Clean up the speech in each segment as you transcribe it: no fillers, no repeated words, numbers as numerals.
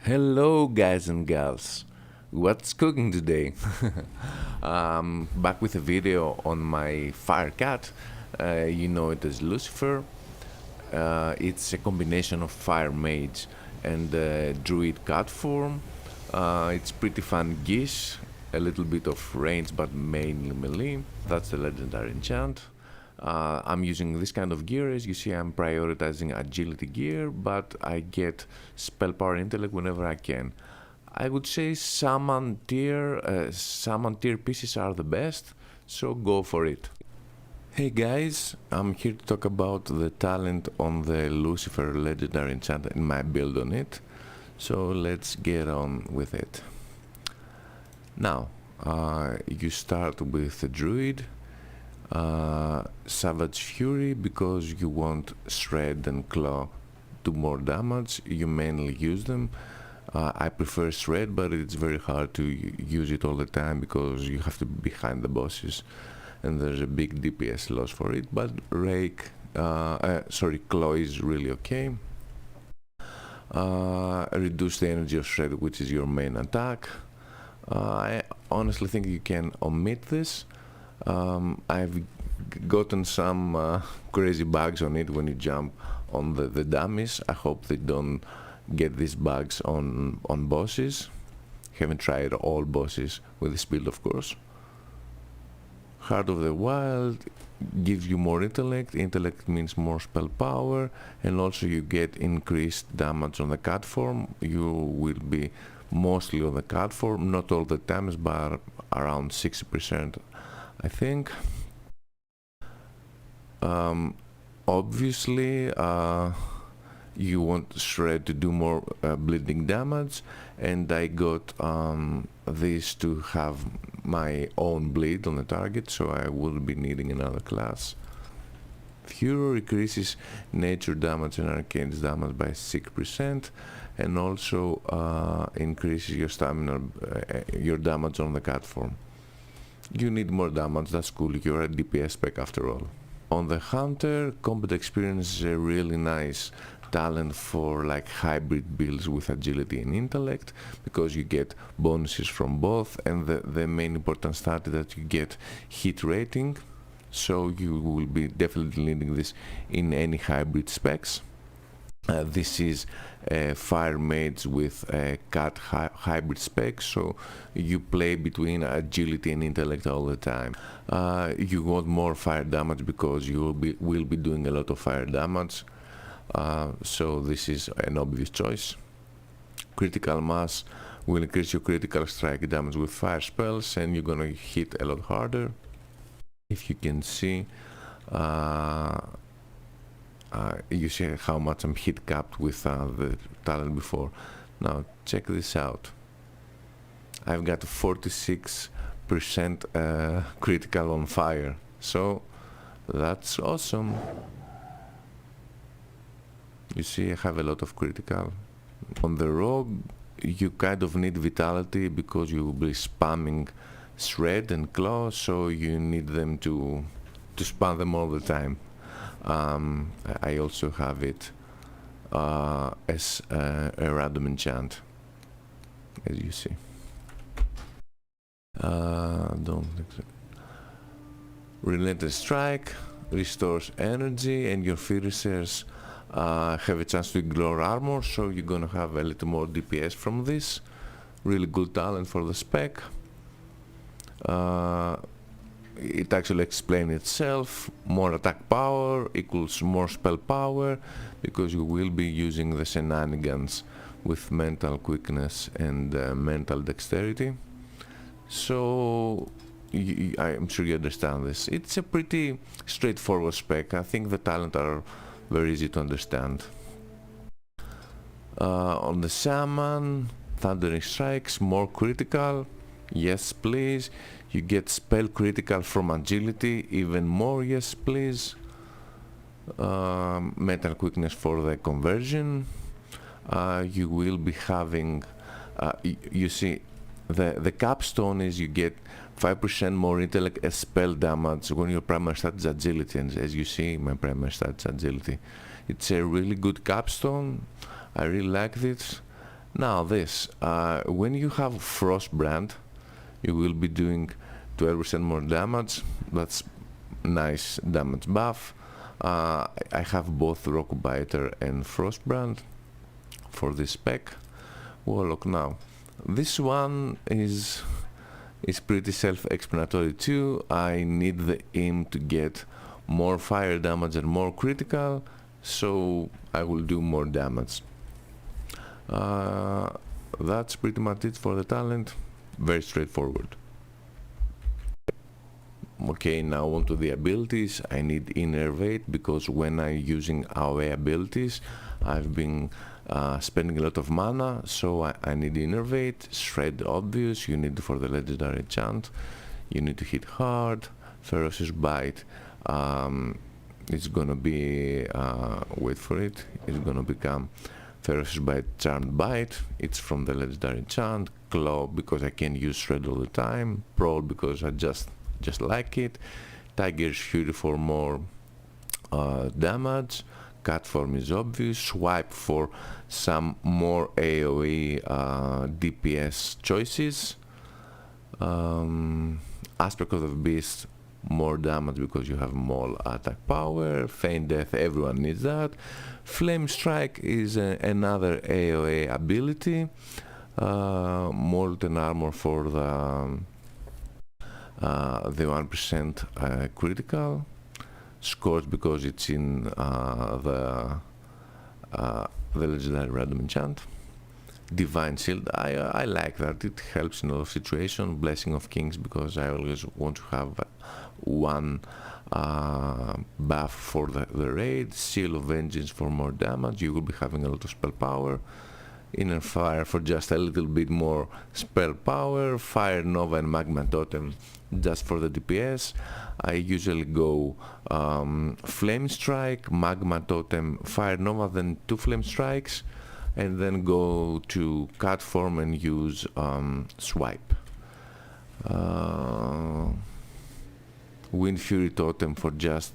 Hello guys and gals, what's cooking today? Back with a video on my fire cat. You know it as Lucifer. It's a combination of fire mage and druid cat form. It's pretty fun geese, a little bit of range but mainly melee. That's the legendary enchant. I'm using this kind of gear. As you see, I'm prioritizing agility gear, but I get spell power intellect whenever I can. I would say summon tier pieces are the best, so go for it. Hey guys, I'm here to talk about the talent on the Lucifer legendary enchant and my build on it. So let's get on with it. Now, you start with the druid. Savage Fury, because you want Shred and Claw do more damage. You mainly use them. I prefer Shred, but it's very hard to use it all the time because you have to be behind the bosses and there's a big DPS loss for it. But Claw is really okay. Reduce the energy of Shred, which is your main attack. I honestly think you can omit this. I've gotten some crazy bugs on it when you jump on the dummies. I hope they don't get these bugs on bosses. Haven't tried all bosses with this build, of course. Heart of the Wild gives you more intellect. Intellect means more spell power, and also you get increased damage on the cat form. You will be mostly on the cat form, not all the times, but around 60%. I think. Obviously, you want Shred to do more bleeding damage, and I got this to have my own bleed on the target, so I will be needing another class. Furor increases nature damage and arcane damage by 6%, and also increases your stamina, your damage on the cat form. You need more damage, that's cool, you're a DPS spec after all. On the Hunter, combat experience is a really nice talent for like hybrid builds with agility and intellect, because you get bonuses from both, and the main important stat is that you get hit rating, so you will be definitely needing this in any hybrid specs. This is a fire mage with a cat hybrid spec, so you play between agility and intellect all the time. You want more fire damage because you will be doing a lot of fire damage, so this is an obvious choice. Critical mass will increase your critical strike damage with fire spells, and you're gonna hit a lot harder. If you can see, you see how much I'm hit capped with the talent before. Now check this out. I've got 46% critical on fire, so that's awesome. You see I have a lot of critical. On the rogue, you kind of need vitality because you will be spamming Shred and Claw, so you need them to spam them all the time. I also have it as a random enchant, as you see. Don't think so. Relentless Strike restores energy, and your finishers have a chance to ignore armor, so you're gonna have a little more DPS from this. Really good talent for the spec. It actually explains itself. More attack power equals more spell power, because you will be using the shenanigans with mental quickness and mental dexterity. So I'm sure you understand this. It's a pretty straightforward spec. I think the talent are very easy to understand. On the Shaman, Thundering Strikes, more critical. Yes please. You get spell critical from agility, even more yes please. Mental quickness for the conversion. You will be having, you see, the capstone is you get 5% more intellect as spell damage when your primary stat is agility, and as you see my primary stat is agility. It's a really good capstone. I really like this. Now this, when you have Frostbrand, you will be doing 12% more damage. That's nice damage buff. I have both Rockbiter and Frostbrand for this spec. Warlock now. This one is pretty self-explanatory too. I need the aim to get more fire damage and more critical, so I will do more damage. That's pretty much it for the talent. Very straightforward. Okay, now onto the abilities. I need Innervate because when I'm using AoE abilities, I've been spending a lot of mana, so I need Innervate. Shred, obvious, you need for the legendary enchant. You need to hit hard. Ferocious Bite, it's gonna be, wait for it, it's gonna become Ferocious Bite, Charmed Bite. It's from the legendary enchant. Claw because I can use Shred all the time. Prowl because I just like it. Tiger's Fury for more damage. Cat form is obvious. Swipe for some more AoE DPS choices. Aspect of the Beast, more damage because you have more attack power. Feign Death, everyone needs that. Flame Strike is another AoE ability. Molten Armor for the 1% critical. Scorch because it's in the legendary random enchant. Divine Shield, I like that, it helps in a lot of situations. Blessing of Kings because I always want to have one buff for the raid. Seal of Vengeance for more damage, you will be having a lot of spell power. Inner Fire for just a little bit more spell power. Fire Nova and Magma Totem just for the DPS. I usually go Flame Strike, Magma Totem, Fire Nova, then 2 Flame Strikes, and then go to Cat form and use Swipe. Wind Fury Totem for just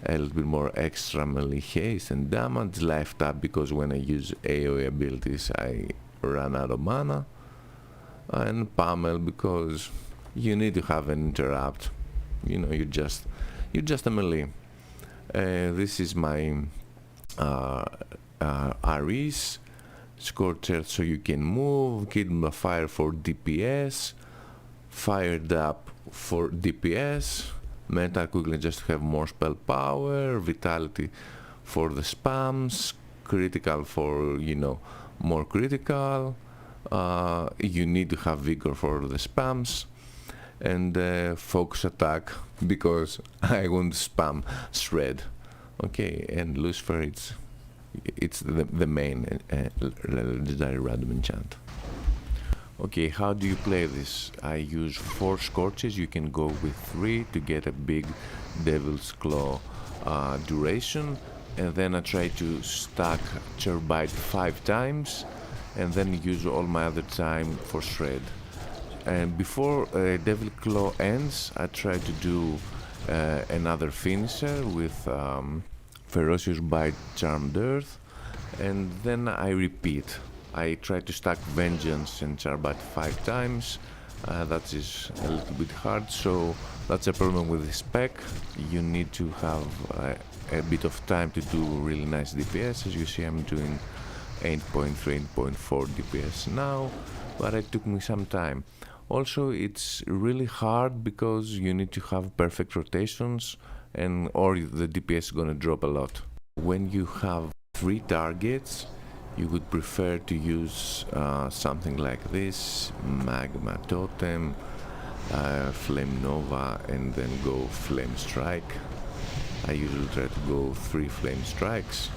a little bit more extra melee haste and damage. Life Tap because when I use AoE abilities I run out of mana. And Pummel because you need to have an interrupt. You know, you're just a melee. This is my Aris. Scorcher so you can move. Kingdom of Fire for DPS. Fired Up for DPS. Mental Quickly just to have more spell power. Vitality for the spams. Critical for, you know, more critical. You need to have Vigor for the spams. And Focus Attack because I want to spam Shred. Okay, and Lucifer, it's the main legendary random enchant. Okay, how do you play this? I use 4 Scorches, you can go with 3 to get a big Devil's Claw duration, and then I try to stack Cherbite 5 times, and then use all my other time for Shred. And before Devil Claw ends, I try to do another finisher with Ferocious Bite, Charmed Earth, and then I repeat. I try to stack Vengeance and Charbite 5 times. That is a little bit hard, so that's a problem with the spec. You need to have a bit of time to do really nice DPS. As you see, I'm doing 8.3, 8.4 DPS now, but it took me some time. Also, it's really hard because you need to have perfect rotations, and or the DPS is gonna drop a lot. When you have 3 targets, you would prefer to use something like this: Magma Totem, Flame Nova, and then go Flame Strike. I usually try to go 3 Flame Strikes.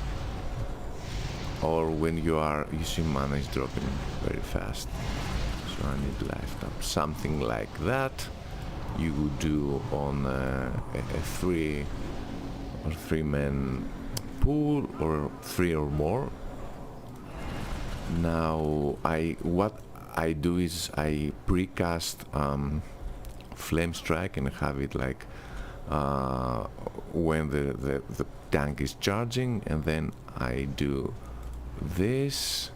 Or when you see mana is dropping very fast, so I need Life Tap. Something like that you would do on a 3 or 3-man pool, or 3 or more. Now what I do is I precast Flame Strike and have it like when the tank is charging, and then I do this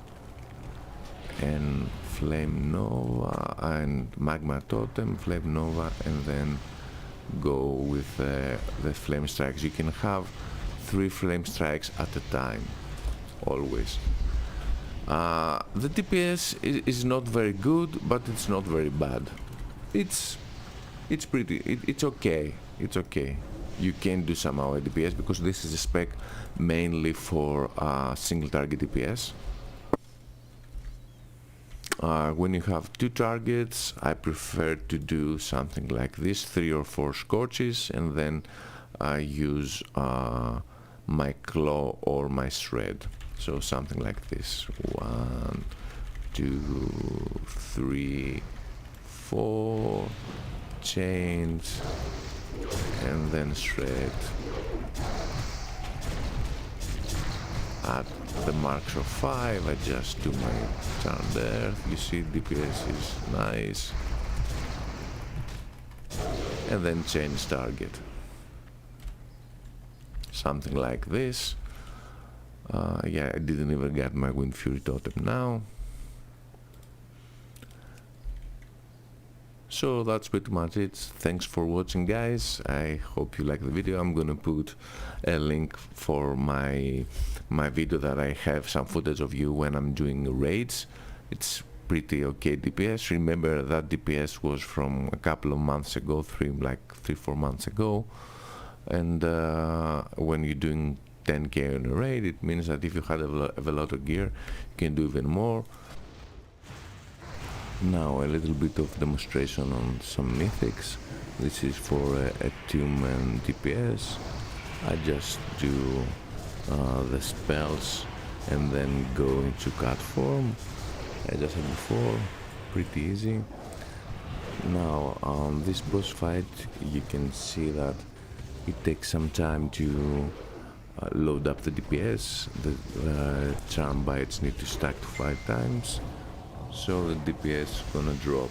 and Flame Nova and Magma Totem, Flame Nova, and then go with the Flame Strikes. You can have 3 Flame Strikes at a time, always. The DPS is not very good, but it's not very bad. It's okay. It's okay. You can do some AoE DPS because this is a spec mainly for single target DPS. When you have 2 targets, I prefer to do something like this, 3 or 4 Scorches, and then I use my Claw or my Shred. So something like this, 1, 2, 3, 4, chains, and then Shred. At the marks of 5, I just do my Charmed Earth. You see, DPS is nice. And then change target. Something like this. Yeah, I didn't even get my Wind Fury Totem now. So that's pretty much it. Thanks for watching, guys. I hope you like the video. I'm gonna put a link for my video that I have some footage of you when I'm doing raids. It's pretty okay DPS. Remember that DPS was from a couple of months ago, 3-4 months ago. And when you're doing 10k on a raid, it means that if you have a lot of gear, you can do even more. Now a little bit of demonstration on some mythics. This is for attunement DPS. I just do the spells and then go into cat form. As I said before, pretty easy. Now on this boss fight, you can see that it takes some time to load up the DPS. The charm bites need to stack to 5 times. So the DPS is gonna drop,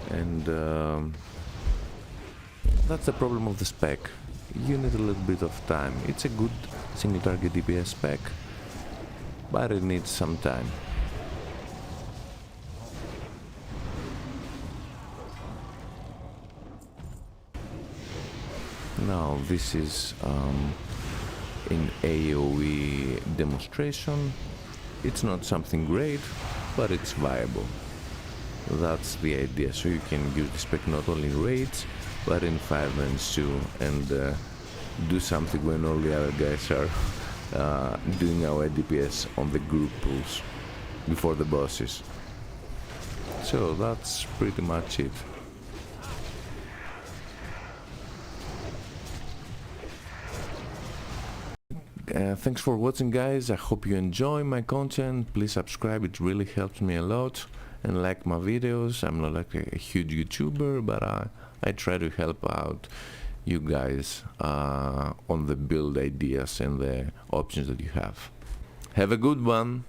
and that's the problem of the spec. You need a little bit of time. It's a good single target DPS spec, but it needs some time. Now this is in AoE demonstration. It's not something great, but it's viable. That's the idea. So you can use the spec not only in raids, but in 5-mans too, and do something when all the other guys are doing our DPS on the group pulls before the bosses. So that's pretty much it. Thanks for watching, guys. I hope you enjoy my content. Please subscribe, it really helps me a lot, and like my videos. I'm not like a huge YouTuber, but I try to help out you guys on the build ideas and the options that you have. Have a good one.